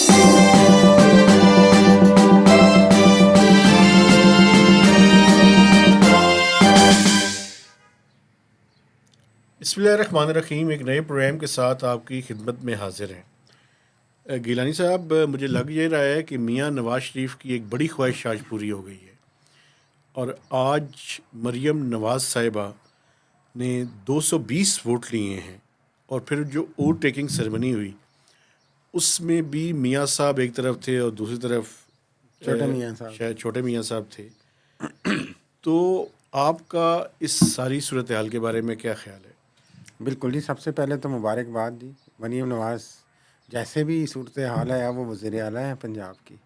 بسم اللہ الرحمن الرحیم. ایک نئے پروگرام کے ساتھ آپ کی خدمت میں حاضر ہیں. گیلانی صاحب, مجھے لگ یہ رہا ہے کہ میاں نواز شریف کی ایک بڑی خواہش آج پوری ہو گئی ہے, اور آج مریم نواز صاحبہ نے 220 ووٹ لیے ہیں, اور پھر جو ووٹ ٹیکنگ سیرمنی ہوئی اس میں بھی میاں صاحب ایک طرف تھے اور دوسری طرف شاید چھوٹے میاں صاحب تھے. تو آپ کا اس ساری صورتحال کے بارے میں کیا خیال ہے؟ بالکل جی, سب سے پہلے تو مبارکباد جی. مریم نواز جیسے بھی صورتحال ہے وہ وزیر اعلیٰ ہیں پنجاب کی,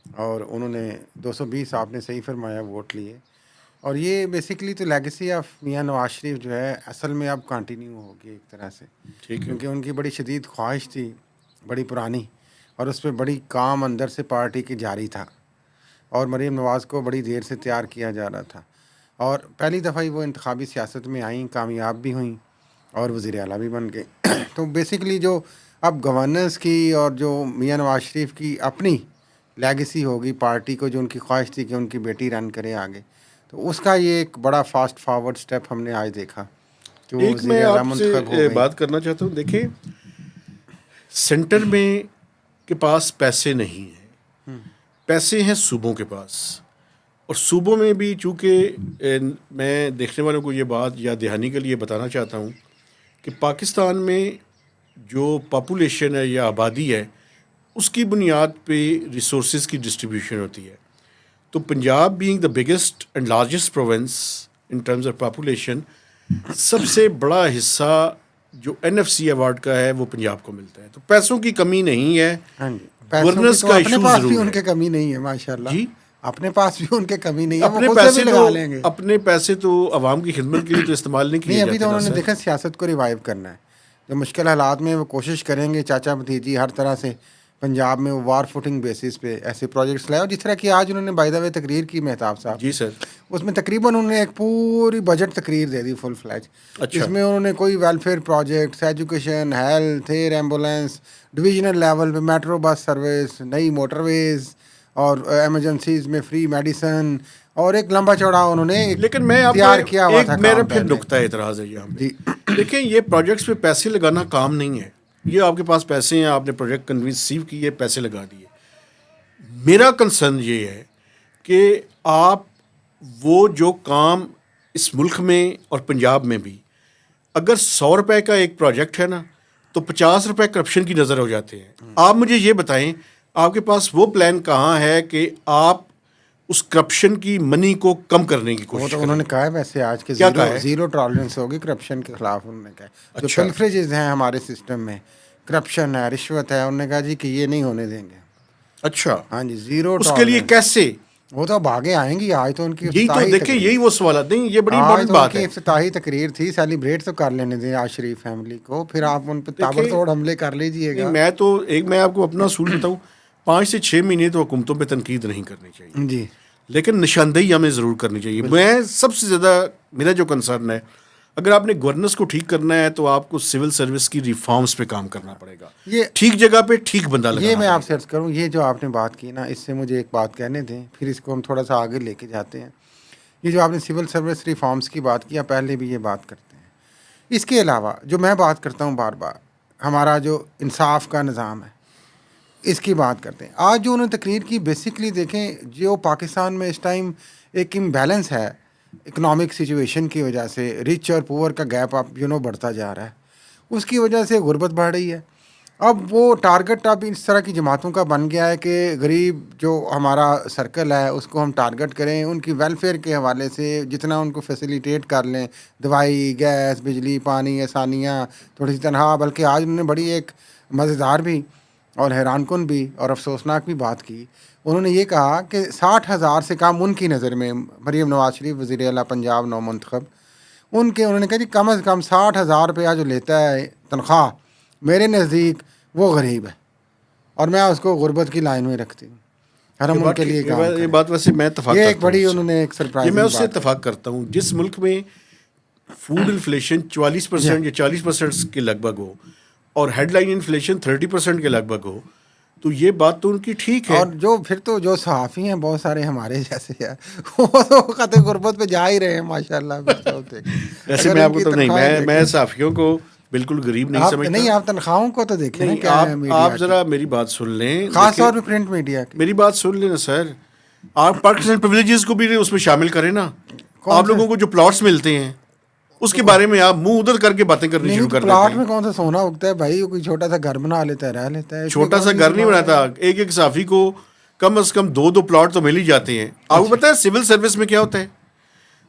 اور انہوں نے 220 آپ نے صحیح فرمایا ووٹ لیے, اور یہ بیسکلی تو لیگیسی آف میاں نواز شریف جو ہے اصل میں اب کنٹینیو ہوگی ایک طرح سے, کیونکہ ان کی بڑی شدید خواہش تھی, بڑی پرانی, اور اس پہ بڑی کام اندر سے پارٹی کی جاری تھا, اور مریم نواز کو بڑی دیر سے تیار کیا جا رہا تھا, اور پہلی دفعہ ہی وہ انتخابی سیاست میں آئیں, کامیاب بھی ہوئیں اور وزیر اعلیٰ بھی بن گئے. تو بیسکلی جو اب گورننس کی اور جو میاں نواز شریف کی اپنی لیگیسی ہوگی پارٹی کو, جو ان کی خواہش تھی کہ ان کی بیٹی رن کرے آگے, تو اس کا یہ ایک بڑا فاسٹ فارورڈ سٹیپ ہم نے آج دیکھا کہ وہ ایک میں وزیر اعلیٰ آپ منتخب ہو سے گئی. بات کرنا چاہتا ہوں. دیکھیں, سینٹر میں کے پاس پیسے نہیں ہیں, پیسے ہیں صوبوں کے پاس, اور صوبوں میں بھی چونکہ میں دیکھنے والوں کو یہ بات یاد دہانی کے لیے بتانا چاہتا ہوں کہ پاکستان میں جو پاپولیشن ہے یا آبادی ہے اس کی بنیاد پہ ریسورسز کی ڈسٹریبیوشن ہوتی ہے. تو Punjab being the biggest and largest province in terms of population, سب سے بڑا حصہ جو NFC ایوارڈ کا ہے وہ پنجاب کو ملتا ہے. تو پیسوں کی کمی نہیں ہے, ہاں جی, پیسوں کی گورننس تو کا اپنے ایشو پاس بھی ضرور ان ہے. کے کمی نہیں ہے ماشاء اللہ. جی, اپنے پاس بھی ان کے کمی نہیں ہے, وہ اپنے خود سے پیسے بھی تو لگا لیں گے. اپنے پیسے تو عوام کی خدمت کے لیے تو استعمال نہیں کیے نہیں, ابھی جاتے تو انہوں نے نا دیکھا سیاست کو ریوائیو کرنا ہے, جو مشکل حالات میں وہ کوشش کریں گے چاچا بھتیجی ہر طرح سے پنجاب میں وہ وار فوٹنگ بیسس پہ ایسے پروجیکٹس لائے, اور جس طرح کی آج انہوں نے بائی دا وے تقریر کی مہتاب صاحب, جی سر, اس میں تقریباً انہوں نے ایک پوری بجٹ تقریر دے دی فل فلیج. اچھا, اس میں انہوں نے کوئی welfare projects, education, health, air ambulance, divisional level پہ میٹرو بس سروس, نئی موٹر ویز, اور ایمرجنسیز میں فری میڈیسن, اور ایک لمبا چوڑا انہوں نے لیکن میں آپ کو تیار کیا ہوا ایک تھا میرا کام پھر پہلے. نقطہ اعتراض ہے یہاں پہ. جی دیکھیں, یہ پروجیکٹس پہ پیسے لگانا کام نہیں ہے. یہ آپ کے پاس پیسے ہیں, آپ نے پروجیکٹ کنسیو کیے, پیسے لگا دیے. میرا کنسرن یہ ہے کہ آپ وہ جو کام اس ملک میں اور پنجاب میں بھی, اگر 100 روپے کا ایک پروجیکٹ ہے نا تو 50 روپے کرپشن کی نظر ہو جاتے ہیں. آپ مجھے یہ بتائیں, آپ کے پاس وہ پلان کہاں ہے کہ آپ اس کرپشن کی منی کو کم کرنے کی وہ کوشش تو کریں؟ انہوں نے کہا ہے ویسے آج کے کیا کہا ہے؟ زیرو ٹالرنس ہوگی کرپشن کے خلاف. انہوں نے کہا جو اچھا, پلفریجز ہیں ہمارے سسٹم میں, کرپشن ہے, رشوت ہے, انہوں نے کہا جی کہ یہ نہیں ہونے دیں گے. اچھا, ہاں جی, زیرو اس کے لیے ٹالرنس. کیسے؟ وہ تو اب آگے آئیں گی. آج تو ان کی یہی تو افتتاحی دیکھیں, تقریر, یہی وہ سوالات نہیں, یہ بڑی آج امپورٹنٹ تو ان بات کی ہے. افتتاحی تقریر تھی, سیلیبریٹ تو کر لینے دیں آج شریف فیملی کو, پھر آپ ان پہ تابڑ دیکھیں, توڑ حملے کر لیجئے نہیں, گا. میں آپ کو اپنا اصول بتاؤں, 5 سے 6 مہینے تو حکومتوں پہ تنقید نہیں کرنی چاہیے, جی لیکن نشاندہی ہمیں ضرور کرنی چاہیے. میں سب سے زیادہ میرا جو کنسرن ہے, اگر آپ نے گورننس کو ٹھیک کرنا ہے تو آپ کو سول سروس کی ریفارمز پہ کام کرنا پڑے گا, یہ ٹھیک جگہ پہ ٹھیک بندہ یہ لگانا میں پڑے آپ سے گا. عرض کروں, یہ جو آپ نے بات کی نا, اس سے مجھے ایک بات کہنے دیں, پھر اس کو ہم تھوڑا سا آگے لے کے جاتے ہیں. یہ جو آپ نے سول سروس ریفارمز کی بات کی, پہلے بھی یہ بات کرتے ہیں. اس کے علاوہ جو میں بات کرتا ہوں بار بار, ہمارا جو انصاف کا نظام ہے, اس کی بات کرتے ہیں. آج جو انہوں نے تقریر کی, بیسکلی دیکھیں جو پاکستان میں اس ٹائم ایک امبیلنس ہے اکنامک سچویشن کی وجہ سے, رچ اور پور کا گیپ آپ بڑھتا جا رہا ہے, اس کی وجہ سے غربت بڑھ رہی ہے. اب وہ ٹارگٹ اب اس طرح کی جماعتوں کا بن گیا ہے کہ غریب جو ہمارا سرکل ہے اس کو ہم ٹارگٹ کریں, ان کی ویلفیئر کے حوالے سے جتنا ان کو فیسیلیٹیٹ کر لیں, دوائی, گیس, بجلی, پانی, آسانیاں, تھوڑی سی تنخواہ. بلکہ آج انہوں نے بڑی ایک مزیدار بھی اور حیران کن بھی اور افسوسناک بھی بات کی. انہوں نے یہ کہا کہ 60,000 سے کم ان کی نظر میں, مریم نواز شریف وزیر اعلیٰ پنجاب نو منتخب, انہوں نے کہا جی کم از کم 60,000 روپیہ جو لیتا ہے تنخواہ, میرے نزدیک وہ غریب ہے, اور میں اس کو غربت کی لائن میں رکھتی ہوں. ہر ہم ان کے لیے کام یہ کریں. بات ویسے میں اتفاق یہ ایک کرتا ہوں بڑی اس سے. انہوں نے ایک یہ میں سرپرائزنگ اس سے بات اتفاق کرتا ہوں. جس ملک میں فوڈ انفلیشن 44% یا 40% کے لگ بھگ ہو, اور ہیڈ لائن انفلیشن 30% کے لگ بھگ ہو, تو یہ بات تو ان کی ٹھیک ہے. اور جو پھر تو جو صحافی ہیں بہت سارے ہمارے جیسے ہیں وہ تو خط غربت پہ جا ہی رہے ہیں ماشاء اللہ. ویسے میں آپ کو تو نہیں, میں صحافیوں کو بالکل غریب نہیں سمجھتا. نہیں, آپ تنخواہوں کو تو دیکھیں نا نہیں, کیا ہے میڈیا آپ ذرا میری بات سن لیں, خاص طور پہ پرنٹ میڈیا کی. میری بات سن لیں نا سر, آپ پارکس اینڈ پریویلیجز کو بھی اس میں شامل کریں نا. آپ لوگوں کو جو پلاٹس ملتے ہیں اس کے بارے میں آپ منہ ادھر کر کے باتیں کرنی شروع کر دیتے ہیں. پلاٹ میں کون سا سونا اگتا ہے بھائی, کوئی چھوٹا سا گھر بنا لیتا ہے, رہ لیتا ہے. چھوٹا سا گھر نہیں بناتا, ایک ایک صحافی کو کم از کم 2 پلاٹ تو مل ہی جاتے ہیں. آپ کو پتا ہے سول سروس میں کیا ہوتا ہے؟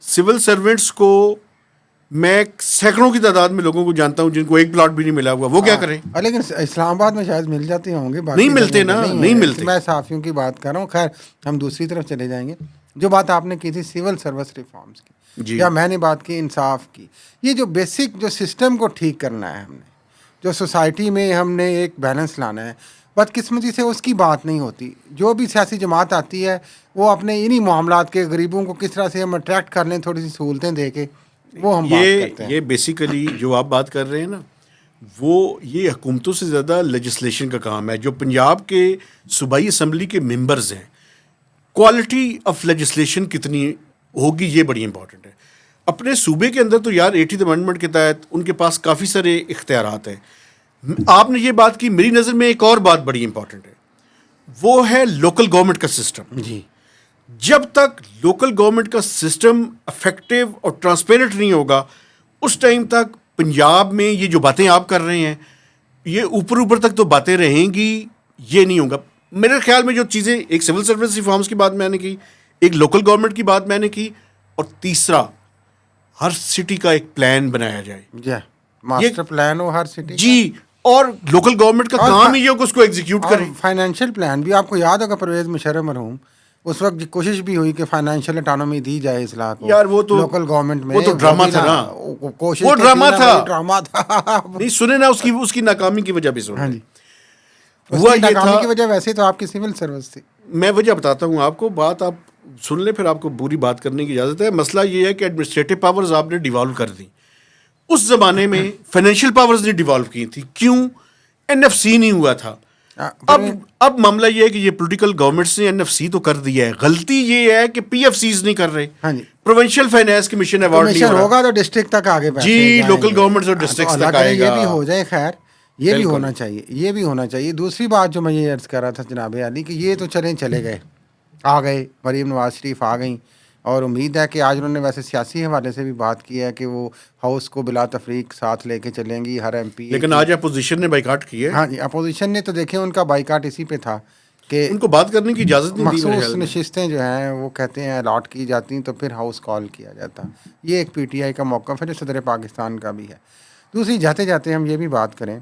سول سروینٹس کو میں سینکڑوں کی تعداد میں لوگوں کو جانتا ہوں جن کو ایک پلاٹ بھی نہیں ملا ہوا, وہ کیا کریں؟ لیکن اسلام آباد میں شاید مل جاتے ہوں گے, نہیں ملتے نا, نہیں ملتے. میں صحافیوں کی بات کر رہا ہوں. خیر ہم دوسری طرف چلے جائیں گے. جو بات آپ نے کی تھی سول سروس ریفارمس کی, یا میں نے بات کی انصاف کی, یہ جو بیسک جو سسٹم کو ٹھیک کرنا ہے ہم نے, جو سوسائٹی میں ہم نے ایک بیلنس لانا ہے, بدقسمتی سے اس کی بات نہیں ہوتی. جو بھی سیاسی جماعت آتی ہے وہ اپنے انہی معاملات کے غریبوں کو کس طرح سے ہم اٹریکٹ کر لیں, تھوڑی سی سہولتیں دے کے, وہ ہم بات کرتے ہیں. یہ بیسیکلی جو آپ بات کر رہے ہیں نا, وہ یہ حکومتوں سے زیادہ لیجسلیشن کا کام ہے. جو پنجاب کے صوبائی اسمبلی کے ممبرز ہیں, کوالٹی آف لیجسلیشن کتنی ہوگی یہ بڑی امپورٹنٹ ہے. اپنے صوبے کے اندر تو یار 80th امینڈمنٹ کے تحت ان کے پاس کافی سارے اختیارات ہیں. آپ نے یہ بات کی, میری نظر میں ایک اور بات بڑی امپورٹنٹ ہے, وہ ہے لوکل گورنمنٹ کا سسٹم. جی, جب تک لوکل گورنمنٹ کا سسٹم افیکٹو اور ٹرانسپیرنٹ نہیں ہوگا, اس ٹائم تک پنجاب میں یہ جو باتیں آپ کر رہے ہیں یہ اوپر تک تو باتیں رہیں گی, یہ نہیں ہوگا. میرے خیال میں جو چیزیں, ایک سول سروس ریفارمس کی بات میں نے کی, ایک لوکل گورنمنٹ کی بات میں نے کی, اور تیسرا ہر سٹی کا ایک پلان بنایا جائے. ماسٹر پلان ہو ہر سٹی. جی, اور لوکل گورنمنٹ کا کام ہی یہ کہ اس کو ایگزیکیوٹ کریں. فائنینشیل پلان بھی آپ کو یاد ہوگا, پرویز مشرف مرحوم اس وقت کوشش بھی ہوئی کہ فائنینشیل اٹانومی دی جائے اضلاع کو. یار وہ تو لوکل گورنمنٹ میں وہ تو ڈرامہ تھا نا, وہ ڈرامہ تھا. نہیں سنے نا, اس کی ناکامی کی وجہ بھی سن. ہاں جی, ہوا یہ تھا کی وجہ ویسے تو آپ کی سول سروس تھی. میں وجہ بتاتا ہوں آپ کو, بات آپ سن لیں پھر آپ کو پوری بات کرنے کی اجازت ہے. مسئلہ یہ ہے کہ ایڈمنسٹریٹو پاورز آپ نے ڈیوالو کر دی. اس زمانے میں فائنینشیل پاورز نے ڈیوالو کی تھی. کیوں؟ NFC نہیں ہوا تھا. اب معاملہ یہ ہے کہ یہ پولیٹیکل گورنمنٹس نے NFC تو کر دیا ہے. غلطی یہ ہے کہ PFCs نہیں کر رہے. پروونشل فائنینس کمیشن ایوارڈ نہیں ہوگا تو ڈسٹرکٹ تک آگے جی, لوکل گورنمنٹس اور ڈسٹرکٹس تک آئے گا. یہ بھی ہو جائے. خیر یہ بھی ہونا چاہیے, یہ بھی ہونا چاہیے. دوسری بات جو میں یہ عرض کر رہا تھا جناب عالی, کہ یہ تو چلے گئے, آ گئے, مریم نواز شریف آ گئیں, اور امید ہے کہ آج انہوں نے ویسے سیاسی حوالے سے بھی بات کی ہے کہ وہ ہاؤس کو بلا تفریق ساتھ لے کے چلیں گی ہر MP. لیکن آج اپوزیشن نے بائیکاٹ کی ہے. ہاں جی, اپوزیشن نے تو دیکھیں ان کا بائیکاٹ اسی پہ تھا کہ ان کو بات کرنے کی اجازت نہیں دی. مخصوص نشستیں جو ہیں وہ کہتے ہیں الاٹ کی جاتی تو پھر ہاؤس کال کیا جاتا. یہ ایک PTI کا موقف ہے جو صدر پاکستان کا بھی ہے. دوسری جاتے جاتے ہم یہ بھی بات کریں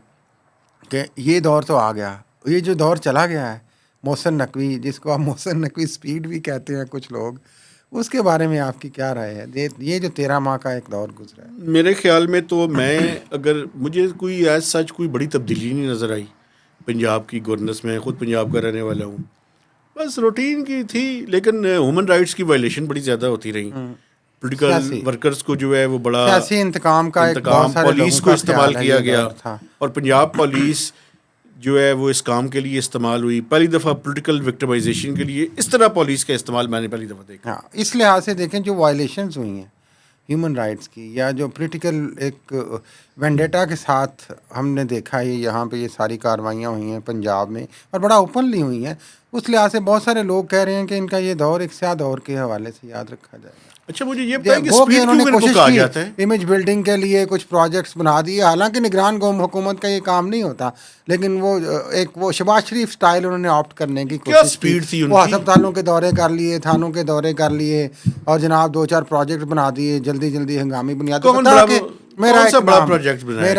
کہ یہ دور تو آ گیا, یہ جو دور چلا گیا ہے محسن نقوی, جس کو آپ محسن نقوی اسپیڈ بھی کہتے ہیں کچھ لوگ, اس کے بارے میں آپ کی کیا رائے ہے؟ یہ جو 13 ماہ کا ایک دور گزرا ہے, میرے خیال میں تو اگر مجھے کوئی ایز سچ کوئی بڑی تبدیلی نہیں نظر آئی پنجاب کی گورننس میں. خود پنجاب کا رہنے والا ہوں, بس روٹین کی تھی, لیکن ہیومن رائٹس کی وائلیشن بڑی زیادہ ہوتی رہی. پولیٹیکل ورکرز کو جو ہے وہ بڑا سیاسی انتقام کا پولیس کو استعمال کیا گیا, اور پنجاب پولیس جو ہے وہ اس کام کے لیے استعمال ہوئی. پہلی دفعہ پولیٹیکل وکٹمائزیشن کے لیے اس طرح پولیس کا استعمال میں نے پہلی دفعہ دیکھا. ہاں, اس لحاظ سے دیکھیں جو وائلیشنز ہوئی ہیں ہیومن رائٹس کی, یا جو پولیٹیکل ایک وینڈیٹا کے ساتھ ہم نے دیکھا ہے یہاں پہ یہ ساری کارروائیاں ہوئی ہیں پنجاب میں, اور بڑا اوپنلی ہوئی ہیں, اس لحاظ سے بہت سارے لوگ کہہ رہے ہیں کہ ان کا یہ دور ایک سیاہ دور کے حوالے سے یاد رکھا جائے گا. اچھا, مجھے یہ بتائیں کہ اسپیڈ کیوں ان کو کہا جاتا ہے؟ امیج بلڈنگ کے لیے کچھ پروجیکٹس بنا دیے, حالانکہ نگران قوم حکومت کا یہ کام نہیں ہوتا, لیکن وہ شہباز شریف سٹائل انہوں نے آپٹ کرنے کی کوشش کی. وہ ہسپتالوں کے دورے کر لیے, تھانوں کے دورے کر لیے, اور جناب 2-4 پروجیکٹ بنا دیے جلدی ہنگامی بنیاد. میرا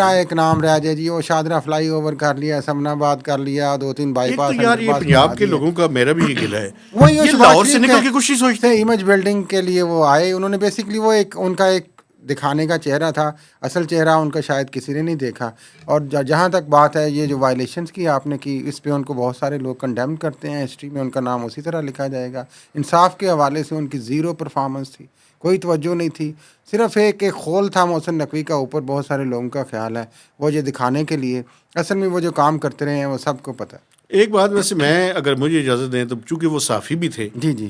ایک نام رہ جائے جی, وہ شادرہ فلائی اوور کر لیا, سمن آباد کر لیا, 2-3 بائی پاس. یہ پنجاب کے لوگوں کا میرا بھی یہ گلہ ہے, وہی لاہور سے نکل کے کچھ نہیں سوچتے. امیج بلڈنگ کے لیے وہ آئے, انہوں نے بیسکلی وہ ان کا ایک دکھانے کا چہرہ تھا, اصل چہرہ ان کا شاید کسی نے نہیں دیکھا. اور جہاں تک بات ہے یہ جو وائلیشنس کی آپ نے کی, اس پہ ان کو بہت سارے لوگ کنڈیم کرتے ہیں, ہسٹری میں ان کا نام اسی طرح لکھا جائے گا. انصاف کے حوالے سے ان کی زیرو پرفارمنس تھی, کوئی توجہ نہیں تھی, صرف ایک خول تھا محسن نقوی کا اوپر. بہت سارے لوگوں کا خیال ہے وہ یہ دکھانے کے لیے, اصل میں وہ جو کام کرتے رہے ہیں وہ سب کو پتہ ہے. ایک بات ویسے میں اگر مجھے اجازت دیں تو چونکہ وہ صحافی بھی تھے جی جی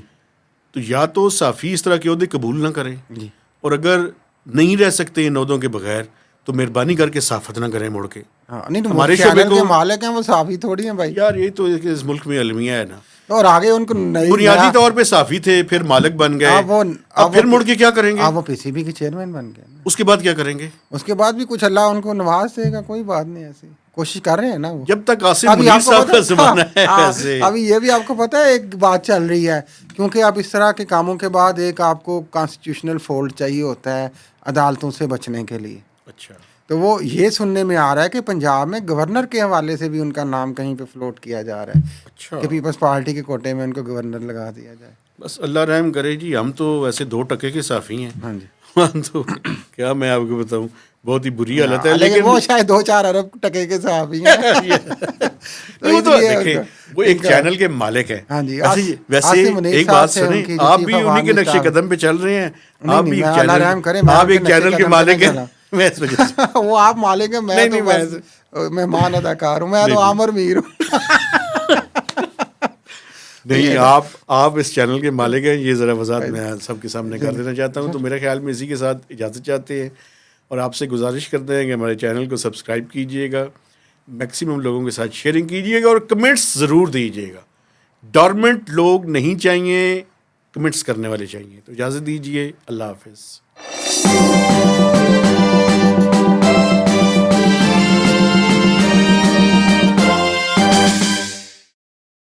تو یا تو صحافی اس طرح کے عہدے قبول نہ کریں جی اور اگر نہیں رہ سکتے ان عہدوں کے بغیر تو مہربانی کر کے صحافت نہ کریں مڑ کے. ہاں نہیں تو ہمارے چینل شعبے کے کو مالک ہیں وہ صحافی تھوڑی ہیں بھائی. یار یہ تو اس ملک میں المیہ ہے نا. اور آگے ان کو بنیادی طور پہ صحافی تھے پھر مالک بن گئے اب پھر مڑ کے کیا کریں گے؟ اب وہ پی سی بی کے چیئرمین بن گئے. اس کے بعد کیا کریں گے؟ اس کے بعد بھی کچھ اللہ ان کو نواز دے گا, کوئی بات نہیں, ایسی کوشش کر رہے ہیں نا وہ. جب تک عاصم منیر صاحب کا زمانہ ہے ویسے ابھی یہ بھی آپ کو پتہ ہے ایک بات چل رہی ہے, کیونکہ اب اس طرح کے کاموں کے بعد ایک آپ کو کانسٹیٹیوشنل فولڈ چاہیے ہوتا ہے عدالتوں سے بچنے کے لیے. اچھا تو وہ یہ سننے میں آ رہا ہے کہ پنجاب میں گورنر کے حوالے سے بھی ان کا نام کہیں پہ فلوٹ کیا جا رہا ہے اچھا کہ پیپلز پارٹی کے کوٹے میں ان کو گورنر لگا دیا جائے. بس اللہ رحم کرے جی. ہم تو ویسے 2 ٹکے کے صحافی ہیں. ہاں جی تو کیا میں آپ کو بتاؤں بہت ہی بری حالت ہے. لیکن وہ شاید 2-4 ارب ٹکے کے صحافی ہیں. وہ تو دیکھیں وہ ایک چینل کے مالک ہیں. ہاں جی ویسے ایک بات سنیں, آپ بھی انہی کے نقش قدم پہ چل رہے ہیں. آپ بھی ایک چینل کے مالک ہیں. وہ آپ مالک ہیں, میں تو بس مہمان اداکار ہوں, میں تو عامر میر ہوں. نہیں آپ اس چینل کے مالک ہیں, یہ ذرا وضاحت میں سب کے سامنے کر دینا چاہتا ہوں. تو میرے خیال میں اسی کے ساتھ اجازت چاہتے ہیں اور آپ سے گزارش کرتے ہیں کہ ہمارے چینل کو سبسکرائب کیجئے گا, میکسیمم لوگوں کے ساتھ شیئرنگ کیجئے گا اور کمنٹس ضرور دیجئے گا. ڈورمنٹ لوگ نہیں چاہیے, کمنٹس کرنے والے چاہیے. تو اجازت دیجئے, اللہ حافظ.